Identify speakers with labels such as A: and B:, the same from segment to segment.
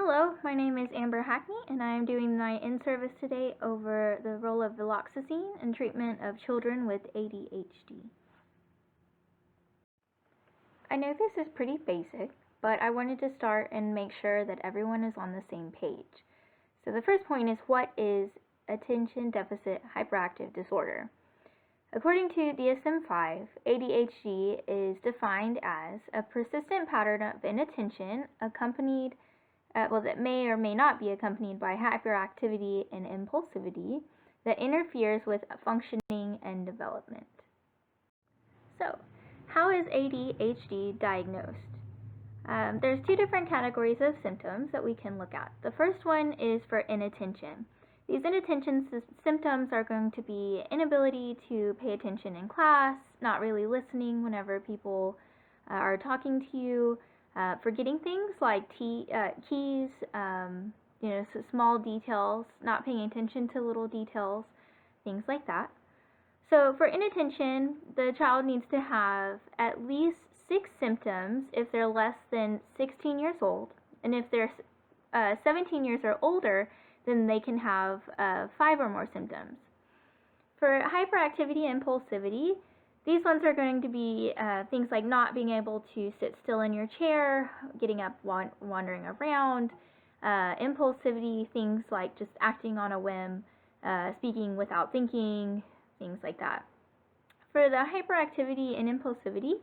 A: Hello, my name is Amber Hackney, and I am doing my in-service today over the role of Viloxazine in treatment of children with ADHD. I know this is pretty basic, but I wanted to start and make sure that everyone is on the same page. So the first point is, what is attention deficit hyperactive disorder? According to DSM-5, ADHD is defined as a persistent pattern of inattention accompanied that may or may not be accompanied by hyperactivity and impulsivity that interferes with functioning and development. So, how is ADHD diagnosed? There's two different categories of symptoms that we can look at. The first one is for inattention. These inattention symptoms are going to be inability to pay attention in class, not really listening whenever people are talking to you, forgetting things like keys, so small details, not paying attention to little details, things like that. So for inattention, the child needs to have at least 6 symptoms if they're less than 16 years old, and if they're 17 years or older, then they can have 5 or more symptoms. For hyperactivity and impulsivity, these ones are going to be things like not being able to sit still in your chair, getting up, wandering around, impulsivity, things like just acting on a whim, speaking without thinking, things like that. For the hyperactivity and impulsivity,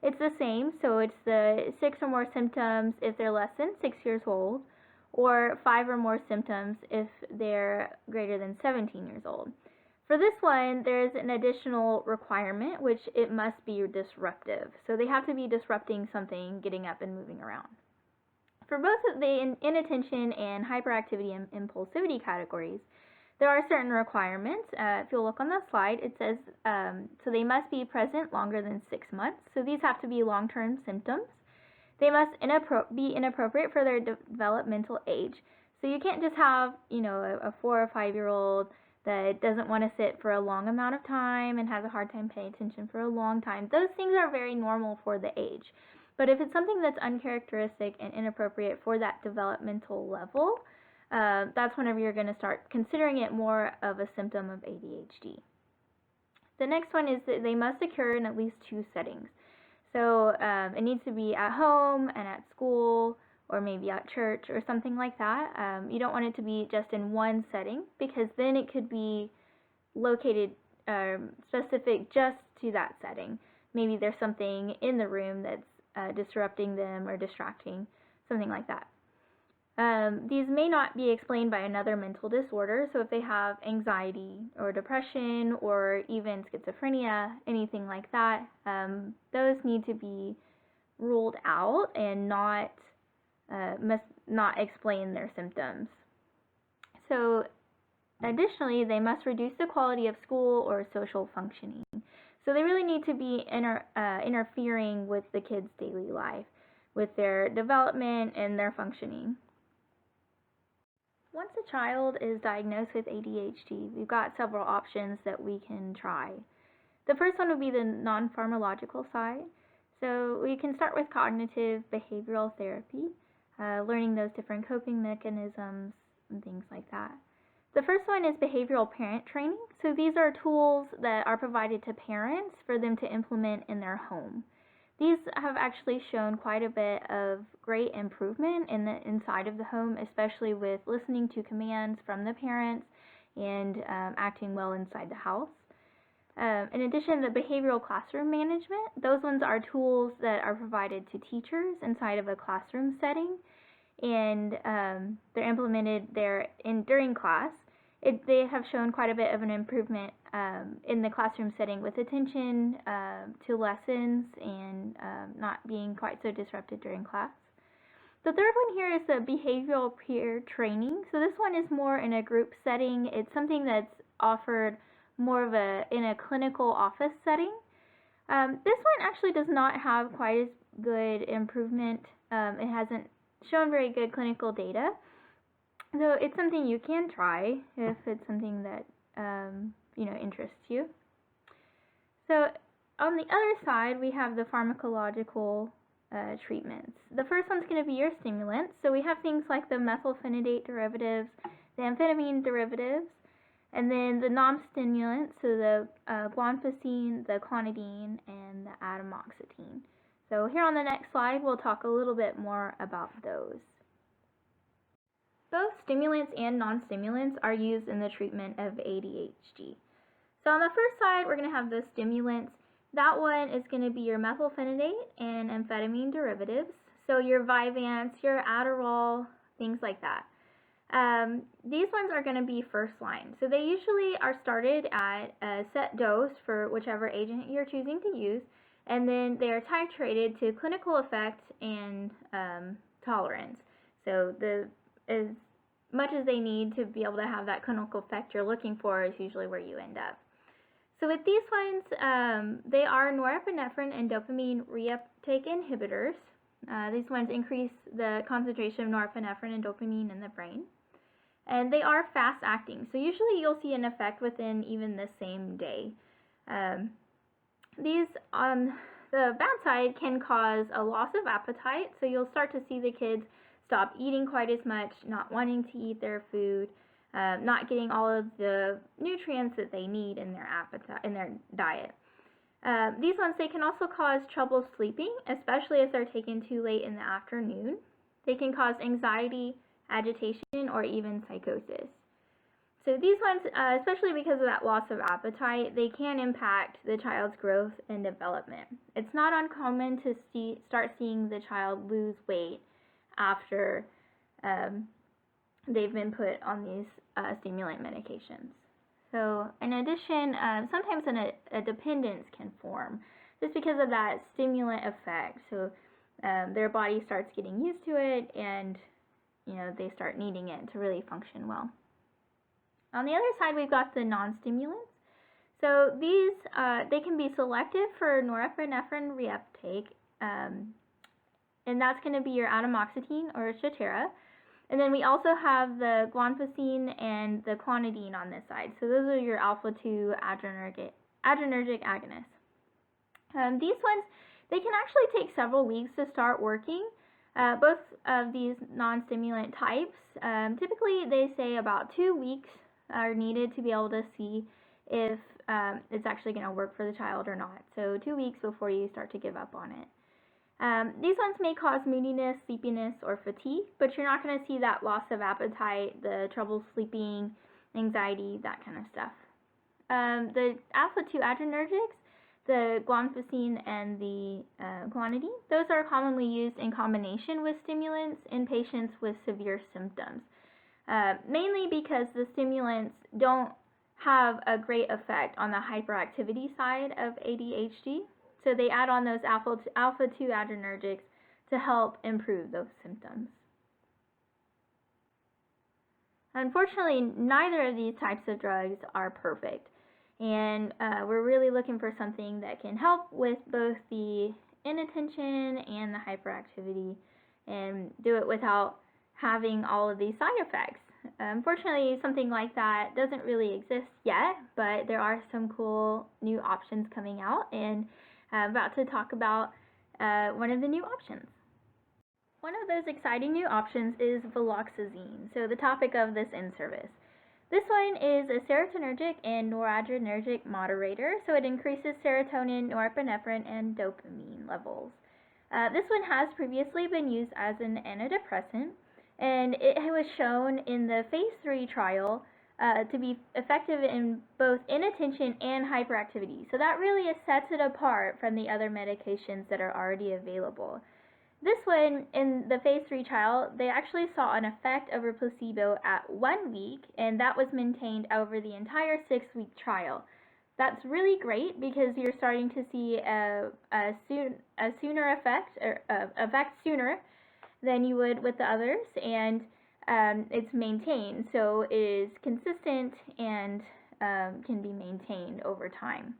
A: it's the same, so it's the 6 or more symptoms if they're less than 6 years old, or 5 or more symptoms if they're greater than 17 years old. For this one, there's an additional requirement, which it must be disruptive. So they have to be disrupting something, getting up and moving around. For both of the inattention and hyperactivity and impulsivity categories, there are certain requirements. If you'll look on the slide, it says, so they must be present longer than 6 months. So these have to be long-term symptoms. They must be inappropriate for their developmental age. So you can't just have, a 4 or 5-year-old that doesn't want to sit for a long amount of time and has a hard time paying attention for a long time. Those things are very normal for the age. But if it's something that's uncharacteristic and inappropriate for that developmental level, that's whenever you're going to start considering it more of a symptom of ADHD. The next one is that they must occur in at least 2 settings. So it needs to be at home and at school, or maybe at church or something like that. You don't want it to be just in one setting, because then it could be located specific just to that setting. Maybe there's something in the room that's disrupting them or distracting, something like that. These may not be explained by another mental disorder, so if they have anxiety or depression or even schizophrenia, anything like that, those need to be ruled out and must not explain their symptoms. So additionally, they must reduce the quality of school or social functioning. So they really need to be interfering with the kids' daily life, with their development and their functioning. Once a child is diagnosed with ADHD, we've got several options that we can try. The first one would be the non-pharmacological side. So we can start with cognitive behavioral therapy, learning those different coping mechanisms and things like that. The first one is behavioral parent training. So these are tools that are provided to parents for them to implement in their home. These have actually shown quite a bit of great improvement in the inside of the home, especially with listening to commands from the parents and acting well inside the house. In addition, the behavioral classroom management, those ones are tools that are provided to teachers inside of a classroom setting, and they're implemented during class. They have shown quite a bit of an improvement in the classroom setting with attention to lessons and not being quite so disrupted during class. The third one here is the behavioral peer training. So this one is more in a group setting. It's something that's offered more of in a clinical office setting. This one actually does not have quite as good improvement. It hasn't shown very good clinical data. So it's something you can try if it's something that interests you. So on the other side, we have the pharmacological treatments. The first one's going to be your stimulants. So we have things like the methylphenidate derivatives, the amphetamine derivatives, and then the non-stimulants, so the guanfacine, the clonidine, and the atomoxetine. So here on the next slide, we'll talk a little bit more about those. Both stimulants and non-stimulants are used in the treatment of ADHD. So on the first side, we're going to have the stimulants. That one is going to be your methylphenidate and amphetamine derivatives. So your Vyvanse, your Adderall, things like that. These ones are going to be first line. So they usually are started at a set dose for whichever agent you're choosing to use, and then they are titrated to clinical effect and tolerance. So as much as they need to be able to have that clinical effect you're looking for is usually where you end up. So with these ones, they are norepinephrine and dopamine reuptake inhibitors. These ones increase the concentration of norepinephrine and dopamine in the brain. And they are fast acting, so usually you'll see an effect within even the same day. These, on the bad side, can cause a loss of appetite, so you'll start to see the kids stop eating quite as much, not wanting to eat their food, not getting all of the nutrients that they need in their diet. These ones, they can also cause trouble sleeping, especially if they're taken too late in the afternoon. They can cause anxiety, agitation, or even psychosis. So these ones, especially because of that loss of appetite, they can impact the child's growth and development. It's not uncommon to start seeing the child lose weight after they've been put on these stimulant medications. So in addition, sometimes a dependence can form just because of that stimulant effect. So their body starts getting used to it, and they start needing it to really function well. On the other side, we've got the non-stimulants. So these, they can be selective for norepinephrine reuptake, and that's going to be your atomoxetine or Strattera. And then we also have the guanfacine and the clonidine on this side. So those are your alpha-2 adrenergic agonists. These ones, they can actually take several weeks to start working. Both of these non-stimulant types, typically they say about 2 weeks are needed to be able to see if it's actually going to work for the child or not. So 2 weeks before you start to give up on it. These ones may cause moodiness, sleepiness, or fatigue, but you're not going to see that loss of appetite, the trouble sleeping, anxiety, that kind of stuff. The alpha-2 adrenergics, the guanfacine and the clonidine, those are commonly used in combination with stimulants in patients with severe symptoms, mainly because the stimulants don't have a great effect on the hyperactivity side of ADHD. So they add on those alpha-2 adrenergics to help improve those symptoms. Unfortunately, neither of these types of drugs are perfect, and we're really looking for something that can help with both the inattention and the hyperactivity and do it without having all of these side effects. Unfortunately, something like that doesn't really exist yet, but there are some cool new options coming out, and I'm about to talk about one of the new options. One of those exciting new options is Viloxazine, so the topic of this in-service. This one is a serotonergic and noradrenergic moderator, so it increases serotonin, norepinephrine, and dopamine levels. This one has previously been used as an antidepressant, and it was shown in the phase 3 trial to be effective in both inattention and hyperactivity. So that really sets it apart from the other medications that are already available. This one, in the phase 3 trial, they actually saw an effect over placebo at 1 week, and that was maintained over the entire 6-week trial. That's really great because you're starting to see a sooner effect, or effect sooner than you would with the others, and it's maintained, so it is consistent and can be maintained over time.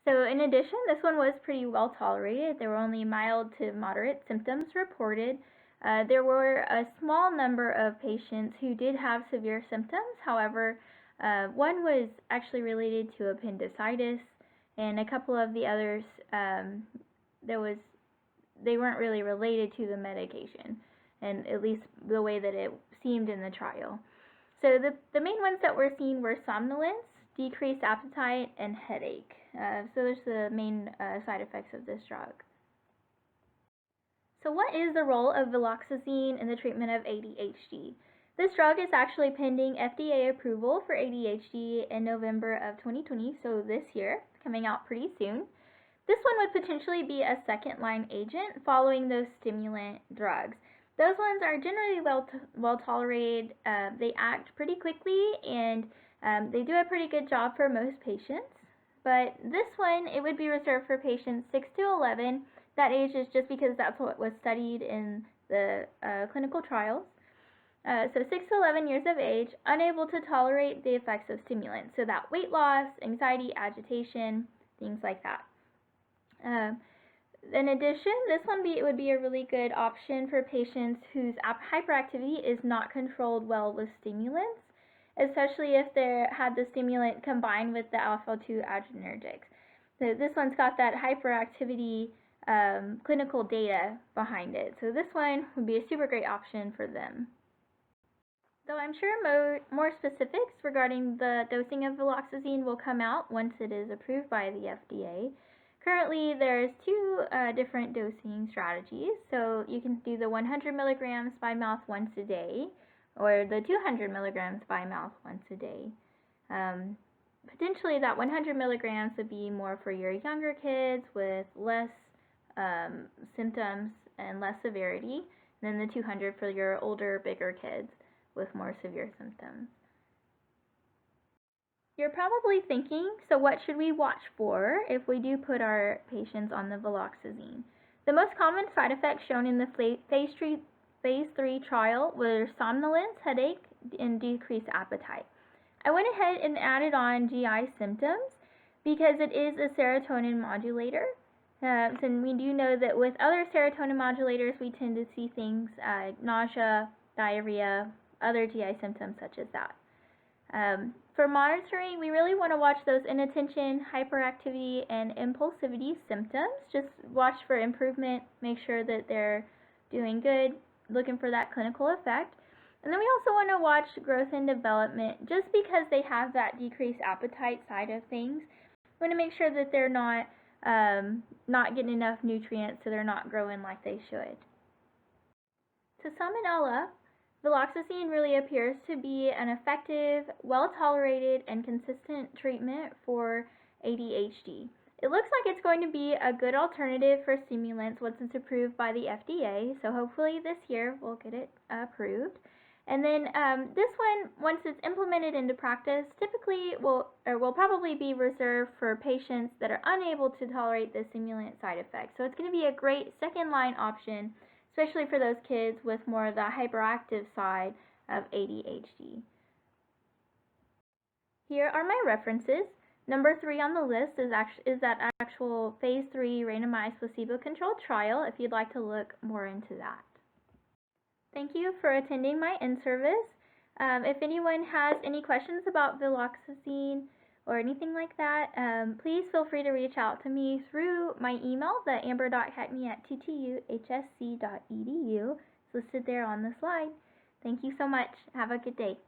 A: So in addition, this one was pretty well tolerated. There were only mild to moderate symptoms reported. There were a small number of patients who did have severe symptoms. However, one was actually related to appendicitis, and a couple of the others, they weren't really related to the medication, and at least the way that it seemed in the trial. So the main ones that were seen were somnolence, decreased appetite, and headache. So there's the main side effects of this drug. So what is the role of Viloxazine in the treatment of ADHD? This drug is actually pending FDA approval for ADHD in November of 2020, so this year, coming out pretty soon. This one would potentially be a second-line agent following those stimulant drugs. Those ones are generally well tolerated. They act pretty quickly, and they do a pretty good job for most patients. But this one, it would be reserved for patients 6 to 11. That age is just because that's what was studied in the clinical trials. So 6 to 11 years of age, unable to tolerate the effects of stimulants. So that weight loss, anxiety, agitation, things like that. In addition, this one would be a really good option for patients whose hyperactivity is not controlled well with stimulants, especially if they had the stimulant combined with the alpha-2 adrenergics. So this one's got that hyperactivity clinical data behind it. So this one would be a super great option for them. Though I'm sure more specifics regarding the dosing of Viloxazine will come out once it is approved by the FDA. Currently, there's two different dosing strategies. So you can do the 100 milligrams by mouth once a day, or the 200 milligrams by mouth once a day. Potentially, that 100 milligrams would be more for your younger kids with less symptoms and less severity than the 200 for your older, bigger kids with more severe symptoms. You're probably thinking, so what should we watch for if we do put our patients on the Viloxazine? The most common side effects shown in the phase 3 trial were somnolence, headache, and decreased appetite. I went ahead and added on GI symptoms because it is a serotonin modulator. And we do know that with other serotonin modulators, we tend to see things nausea, diarrhea, other GI symptoms such as that. For monitoring, we really want to watch those inattention, hyperactivity, and impulsivity symptoms. Just watch for improvement, make sure that they're doing good, looking for that clinical effect. And then we also want to watch growth and development. Just because they have that decreased appetite side of things, we want to make sure that they're not getting enough nutrients, so they're not growing like they should. To sum it all up, Viloxazine really appears to be an effective, well-tolerated, and consistent treatment for ADHD. It looks like it's going to be a good alternative for stimulants once it's approved by the FDA, so hopefully this year we'll get it approved. And then this one, once it's implemented into practice, typically will probably be reserved for patients that are unable to tolerate the stimulant side effects. So it's going to be a great second-line option, especially for those kids with more of the hyperactive side of ADHD. Here are my references. Number 3 on the list is that actual phase 3 randomized placebo-controlled trial, if you'd like to look more into that. Thank you for attending my in-service. If anyone has any questions about Viloxazine or anything like that, please feel free to reach out to me through my email, the amber.hackney@ttuhsc.edu. It's listed there on the slide. Thank you so much. Have a good day.